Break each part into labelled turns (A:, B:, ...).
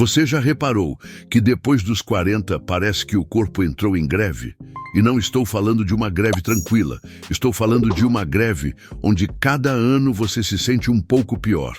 A: Você já reparou que depois dos 40 parece que o corpo entrou em greve? E não estou falando de uma greve tranquila, estou falando de uma greve onde cada ano você se sente um pouco pior.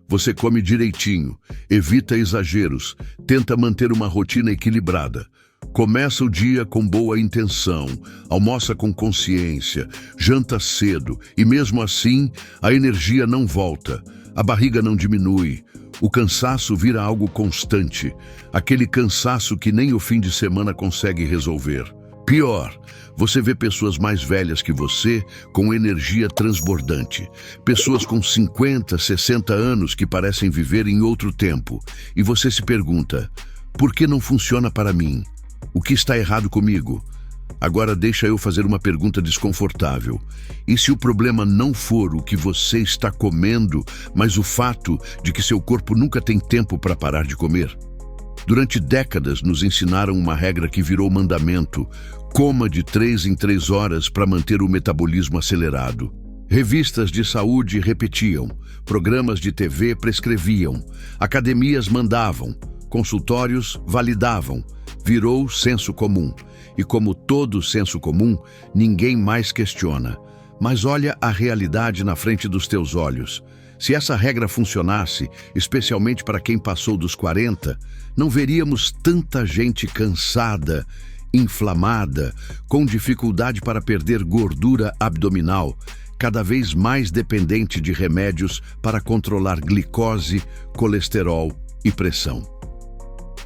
A: Você come direitinho, evita exageros, tenta manter uma rotina equilibrada. Começa o dia com boa intenção, almoça com consciência, janta cedo e mesmo assim a energia não volta, a barriga não diminui. O cansaço vira algo constante, aquele cansaço que nem o fim de semana consegue resolver. Pior, você vê pessoas mais velhas que você com energia transbordante. Pessoas com 50, 60 anos que parecem viver em outro tempo. E você se pergunta, por que não funciona para mim? O que está errado comigo? Agora deixa eu fazer uma pergunta desconfortável. E se o problema não for o que você está comendo, mas o fato de que seu corpo nunca tem tempo para parar de comer? Durante décadas nos ensinaram uma regra que virou mandamento: coma de 3 em 3 horas para manter o metabolismo acelerado. Revistas de saúde repetiam, programas de TV prescreviam, academias mandavam, consultórios validavam. Virou senso comum. E como todo senso comum, ninguém mais questiona. Mas olha a realidade na frente dos teus olhos. Se essa regra funcionasse, especialmente para quem passou dos 40, não veríamos tanta gente cansada, inflamada, com dificuldade para perder gordura abdominal, cada vez mais dependente de remédios para controlar glicose, colesterol e pressão.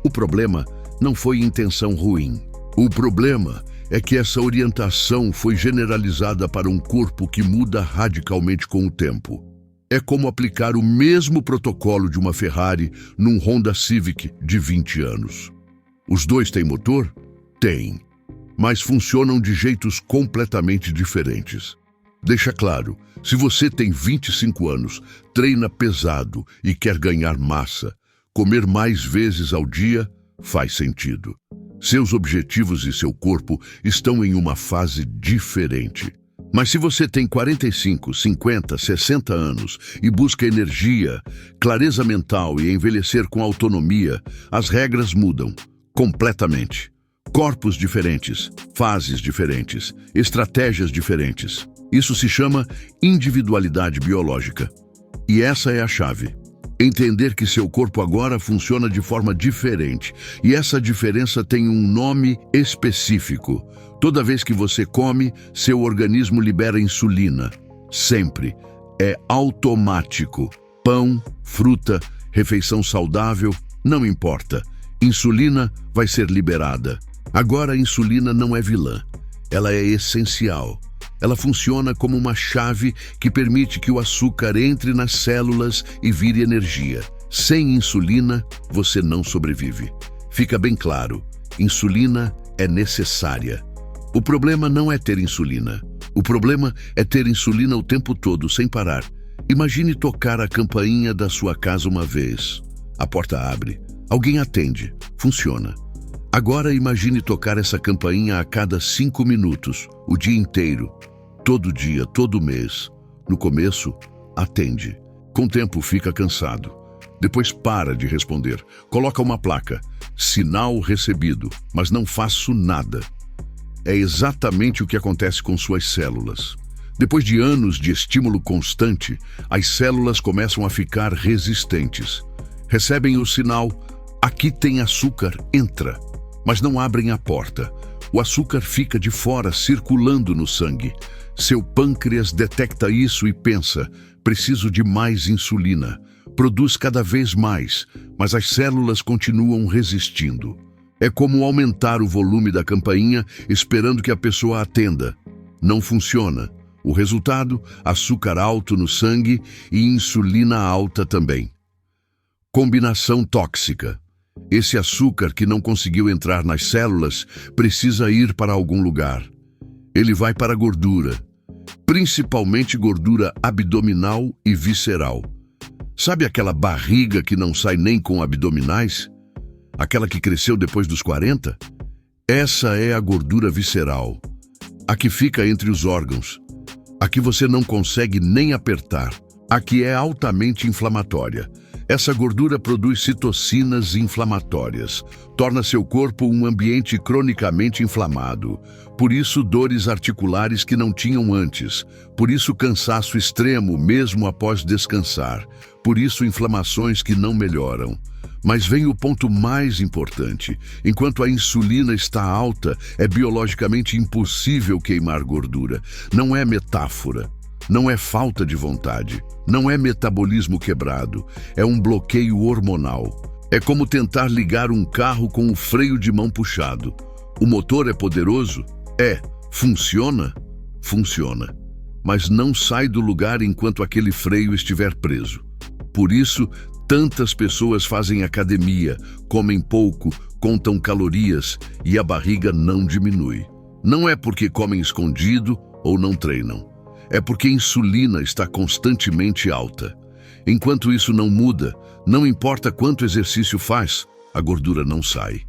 A: O problema não foi intenção ruim. O problema é que essa orientação foi generalizada para um corpo que muda radicalmente com o tempo. É como aplicar o mesmo protocolo de uma Ferrari num Honda Civic de 20 anos. Os dois têm motor? Têm, mas funcionam de jeitos completamente diferentes. Deixa claro, se você tem 25 anos, treina pesado e quer ganhar massa, comer mais vezes ao dia faz sentido. Seus objetivos e seu corpo estão em uma fase diferente. Mas se você tem 45, 50, 60 anos e busca energia, clareza mental e envelhecer com autonomia, as regras mudam completamente. Corpos diferentes, fases diferentes, estratégias diferentes. Isso se chama individualidade biológica. E essa é a chave. Entender que seu corpo agora funciona de forma diferente. E essa diferença tem um nome específico. Toda vez que você come, seu organismo libera insulina. Sempre. É automático. Pão, fruta, refeição saudável, não importa. Insulina vai ser liberada. Agora a insulina não é vilã. Ela é essencial. Ela funciona como uma chave que permite que o açúcar entre nas células e vire energia. Sem insulina, você não sobrevive. Fica bem claro, insulina é necessária. O problema não é ter insulina. O problema é ter insulina o tempo todo, sem parar. Imagine tocar a campainha da sua casa uma vez. A porta abre. Alguém atende. Funciona. Agora imagine tocar essa campainha a cada 5 minutos, o dia inteiro. Todo dia, todo mês. No começo, atende. Com o tempo fica cansado. Depois para de responder. Coloca uma placa. Sinal recebido, mas não faço nada. É exatamente o que acontece com suas células. Depois de anos de estímulo constante, as células começam a ficar resistentes. Recebem o sinal, aqui tem açúcar, entra. Mas não abrem a porta. O açúcar fica de fora, circulando no sangue. Seu pâncreas detecta isso e pensa, preciso de mais insulina. Produz cada vez mais, mas as células continuam resistindo. É como aumentar o volume da campainha esperando que a pessoa atenda. Não funciona. O resultado, açúcar alto no sangue e insulina alta também. Combinação tóxica. Esse açúcar que não conseguiu entrar nas células precisa ir para algum lugar. Ele vai para a gordura, principalmente gordura abdominal e visceral. Sabe aquela barriga que não sai nem com abdominais? Aquela que cresceu depois dos 40? Essa é a gordura visceral. A que fica entre os órgãos. A que você não consegue nem apertar, A que é altamente inflamatória. Essa gordura produz citocinas inflamatórias, torna seu corpo um ambiente cronicamente inflamado. Por isso, dores articulares que não tinham antes. Por isso, cansaço extremo mesmo após descansar. Por isso, inflamações que não melhoram. Mas vem o ponto mais importante. Enquanto a insulina está alta, é biologicamente impossível queimar gordura. Não é metáfora. Não é falta de vontade, não é metabolismo quebrado, é um bloqueio hormonal. É como tentar ligar um carro com o freio de mão puxado. O motor é poderoso? É. Funciona? Funciona. Mas não sai do lugar enquanto aquele freio estiver preso. Por isso, tantas pessoas fazem academia, comem pouco, contam calorias e a barriga não diminui. Não é porque comem escondido ou não treinam. É porque a insulina está constantemente alta. Enquanto isso não muda, não importa quanto exercício faz, a gordura não sai.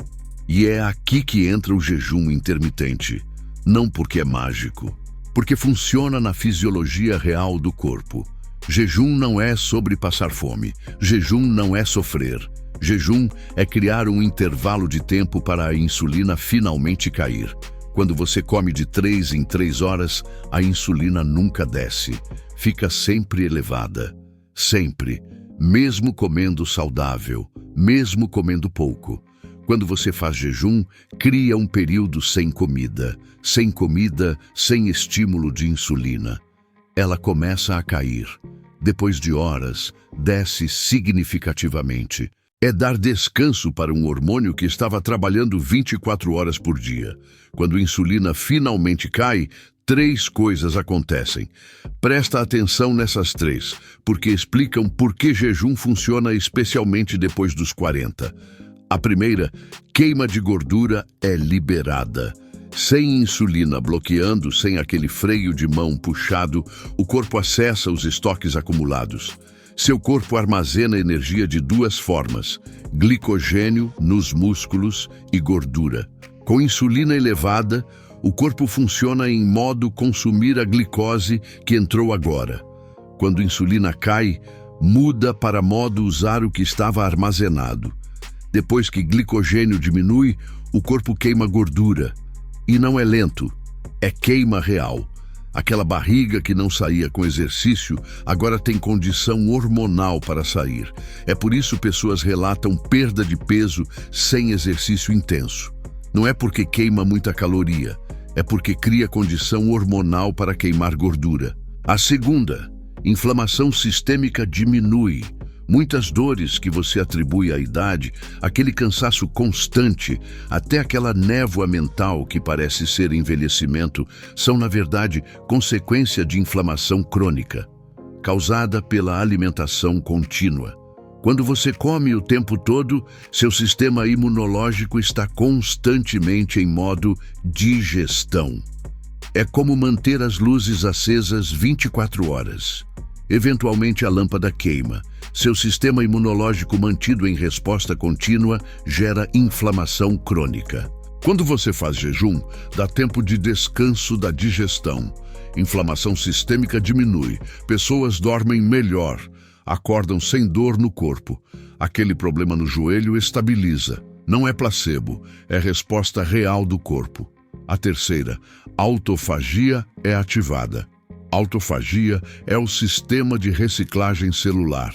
A: E é aqui que entra o jejum intermitente. Não porque é mágico, porque funciona na fisiologia real do corpo. Jejum não é sobre passar fome. Jejum não é sofrer. Jejum é criar um intervalo de tempo para a insulina finalmente cair. Quando você come de 3 em 3 horas, a insulina nunca desce. Fica sempre elevada. Sempre. Mesmo comendo saudável. Mesmo comendo pouco. Quando você faz jejum, cria um período sem comida. Sem comida, sem estímulo de insulina. Ela começa a cair. Depois de horas, desce significativamente. É dar descanso para um hormônio que estava trabalhando 24 horas por dia. Quando a insulina finalmente cai, 3 coisas acontecem. Presta atenção nessas 3, porque explicam por que jejum funciona especialmente depois dos 40. A primeira, queima de gordura é liberada. Sem insulina bloqueando, sem aquele freio de mão puxado, o corpo acessa os estoques acumulados. Seu corpo armazena energia de 2 formas, glicogênio nos músculos e gordura. Com insulina elevada, o corpo funciona em modo consumir a glicose que entrou agora. Quando a insulina cai, muda para modo usar o que estava armazenado. Depois que glicogênio diminui, o corpo queima gordura. E não é lento, é queima real. Aquela barriga que não saía com exercício, agora tem condição hormonal para sair. É por isso pessoas relatam perda de peso sem exercício intenso. Não é porque queima muita caloria, é porque cria condição hormonal para queimar gordura. A segunda, inflamação sistêmica diminui. Muitas dores que você atribui à idade, aquele cansaço constante, até aquela névoa mental que parece ser envelhecimento, são, na verdade, consequência de inflamação crônica, causada pela alimentação contínua. Quando você come o tempo todo, seu sistema imunológico está constantemente em modo digestão. É como manter as luzes acesas 24 horas. Eventualmente a lâmpada queima. Seu sistema imunológico mantido em resposta contínua gera inflamação crônica. Quando você faz jejum, dá tempo de descanso da digestão. Inflamação sistêmica diminui. Pessoas dormem melhor. Acordam sem dor no corpo. Aquele problema no joelho estabiliza. Não é placebo, é resposta real do corpo. A terceira, autofagia é ativada. Autofagia é o sistema de reciclagem celular.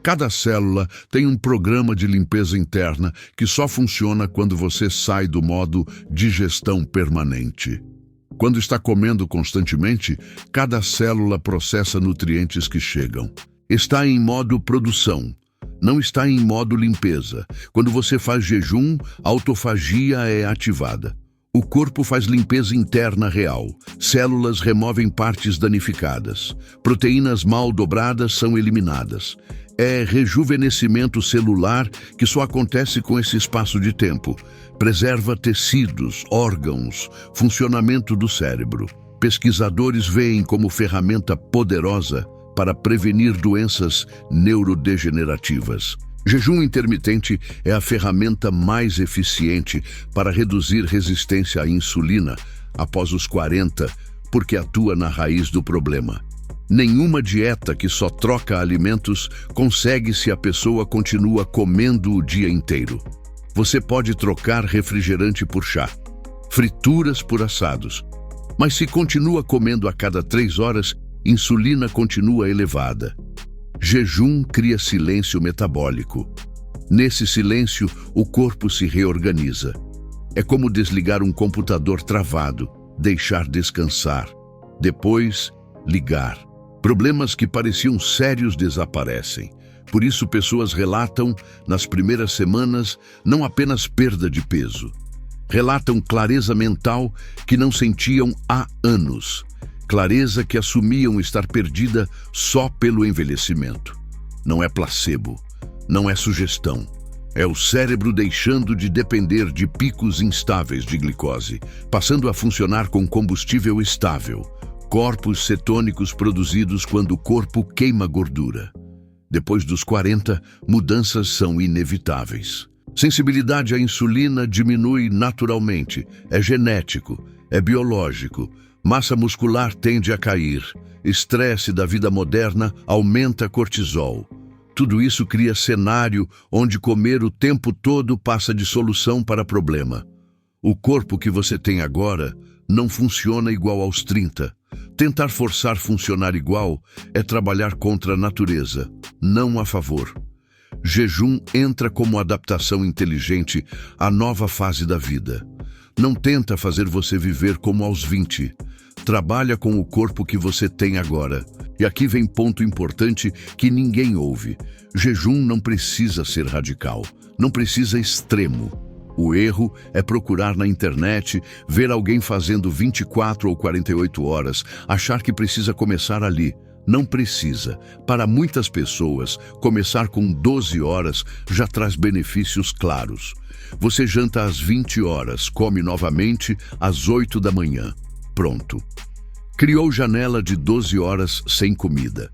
A: Cada célula tem um programa de limpeza interna que só funciona quando você sai do modo digestão permanente. Quando está comendo constantemente, cada célula processa nutrientes que chegam. Está em modo produção, não está em modo limpeza. Quando você faz jejum, a autofagia é ativada. O corpo faz limpeza interna real. Células removem partes danificadas. Proteínas mal dobradas são eliminadas. É rejuvenescimento celular que só acontece com esse espaço de tempo. Preserva tecidos, órgãos, funcionamento do cérebro. Pesquisadores veem como ferramenta poderosa para prevenir doenças neurodegenerativas. Jejum intermitente é a ferramenta mais eficiente para reduzir resistência à insulina após os 40, porque atua na raiz do problema. Nenhuma dieta que só troca alimentos consegue se a pessoa continua comendo o dia inteiro. Você pode trocar refrigerante por chá, frituras por assados, mas se continua comendo a cada 3 horas, insulina continua elevada. Jejum cria silêncio metabólico. Nesse silêncio, o corpo se reorganiza. É como desligar um computador travado, deixar descansar, depois ligar. Problemas que pareciam sérios desaparecem. Por isso, pessoas relatam, nas primeiras semanas, não apenas perda de peso. Relatam clareza mental que não sentiam há anos. Clareza que assumiam estar perdida só pelo envelhecimento. Não é placebo, não é sugestão. É o cérebro deixando de depender de picos instáveis de glicose, passando a funcionar com combustível estável. Corpos cetônicos produzidos quando o corpo queima gordura. Depois dos 40, mudanças são inevitáveis. Sensibilidade à insulina diminui naturalmente. É genético, é biológico. Massa muscular tende a cair. Estresse da vida moderna aumenta cortisol. Tudo isso cria cenário onde comer o tempo todo passa de solução para problema. O corpo que você tem agora não funciona igual aos 30. Tentar forçar funcionar igual é trabalhar contra a natureza, não a favor. Jejum entra como adaptação inteligente à nova fase da vida. Não tenta fazer você viver como aos 20. Trabalha com o corpo que você tem agora. E aqui vem ponto importante que ninguém ouve. Jejum não precisa ser radical, não precisa extremo. O erro é procurar na internet, ver alguém fazendo 24 ou 48 horas, achar que precisa começar ali. Não precisa. Para muitas pessoas, começar com 12 horas já traz benefícios claros. Você janta às 20 horas, come novamente às 8 da manhã. Pronto. Criou janela de 12 horas sem comida.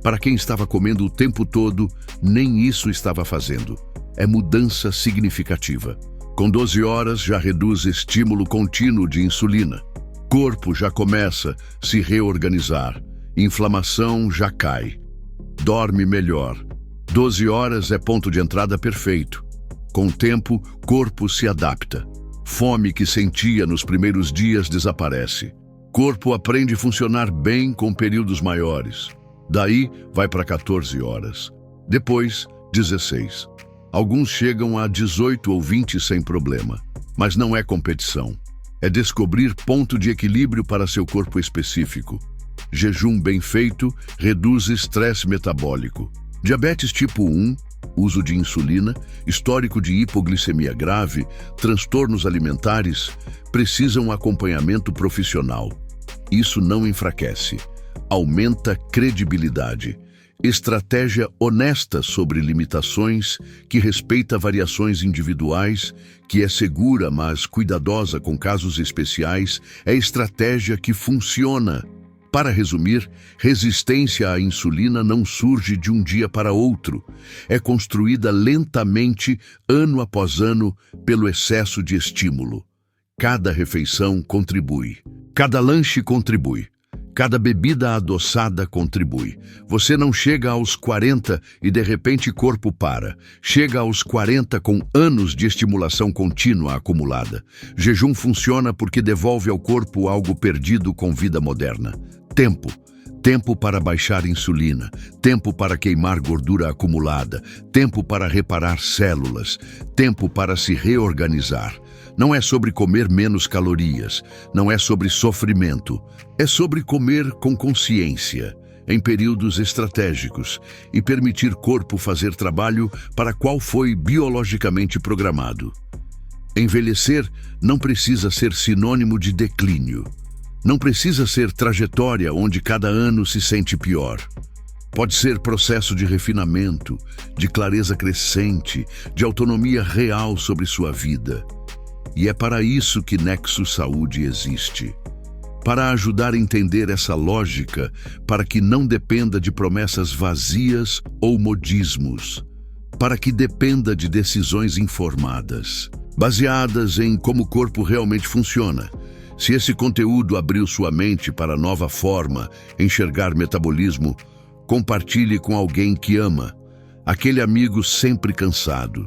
A: Para quem estava comendo o tempo todo, nem isso estava fazendo. É mudança significativa. Com 12 horas já reduz estímulo contínuo de insulina. Corpo já começa a se reorganizar. Inflamação já cai. Dorme melhor. 12 horas é ponto de entrada perfeito. Com o tempo, corpo se adapta. Fome que sentia nos primeiros dias desaparece. Corpo aprende a funcionar bem com períodos maiores. Daí, vai para 14 horas. Depois, 16. Alguns chegam a 18 ou 20 sem problema. Mas não é competição. É descobrir ponto de equilíbrio para seu corpo específico. Jejum bem feito reduz estresse metabólico. Diabetes tipo 1, uso de insulina, histórico de hipoglicemia grave, transtornos alimentares, precisam acompanhamento profissional. Isso não enfraquece, aumenta credibilidade. Estratégia honesta sobre limitações, que respeita variações individuais, que é segura, mas cuidadosa com casos especiais, é estratégia que funciona. Para resumir, resistência à insulina não surge de um dia para outro. É construída lentamente, ano após ano, pelo excesso de estímulo. Cada refeição contribui. Cada lanche contribui. Cada bebida adoçada contribui. Você não chega aos 40 e de repente corpo para. Chega aos 40 com anos de estimulação contínua acumulada. Jejum funciona porque devolve ao corpo algo perdido com vida moderna. Tempo. Tempo para baixar insulina, tempo para queimar gordura acumulada, tempo para reparar células, tempo para se reorganizar. Não é sobre comer menos calorias, não é sobre sofrimento, é sobre comer com consciência, em períodos estratégicos, e permitir corpo fazer trabalho para qual foi biologicamente programado. Envelhecer não precisa ser sinônimo de declínio. Não precisa ser trajetória onde cada ano se sente pior. Pode ser processo de refinamento, de clareza crescente, de autonomia real sobre sua vida. E é para isso que Nexus Saúde existe. Para ajudar a entender essa lógica, para que não dependa de promessas vazias ou modismos. Para que dependa de decisões informadas, baseadas em como o corpo realmente funciona. Se esse conteúdo abriu sua mente para nova forma, enxergar metabolismo, compartilhe com alguém que ama, aquele amigo sempre cansado,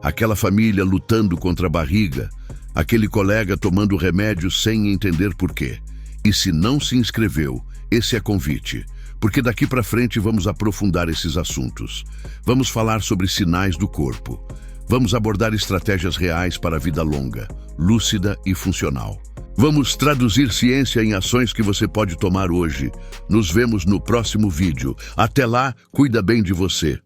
A: aquela família lutando contra a barriga, aquele colega tomando remédio sem entender por quê. E se não se inscreveu, esse é convite, porque daqui para frente vamos aprofundar esses assuntos. Vamos falar sobre sinais do corpo. Vamos abordar estratégias reais para a vida longa, lúcida e funcional. Vamos traduzir ciência em ações que você pode tomar hoje. Nos vemos no próximo vídeo. Até lá, cuida bem de você.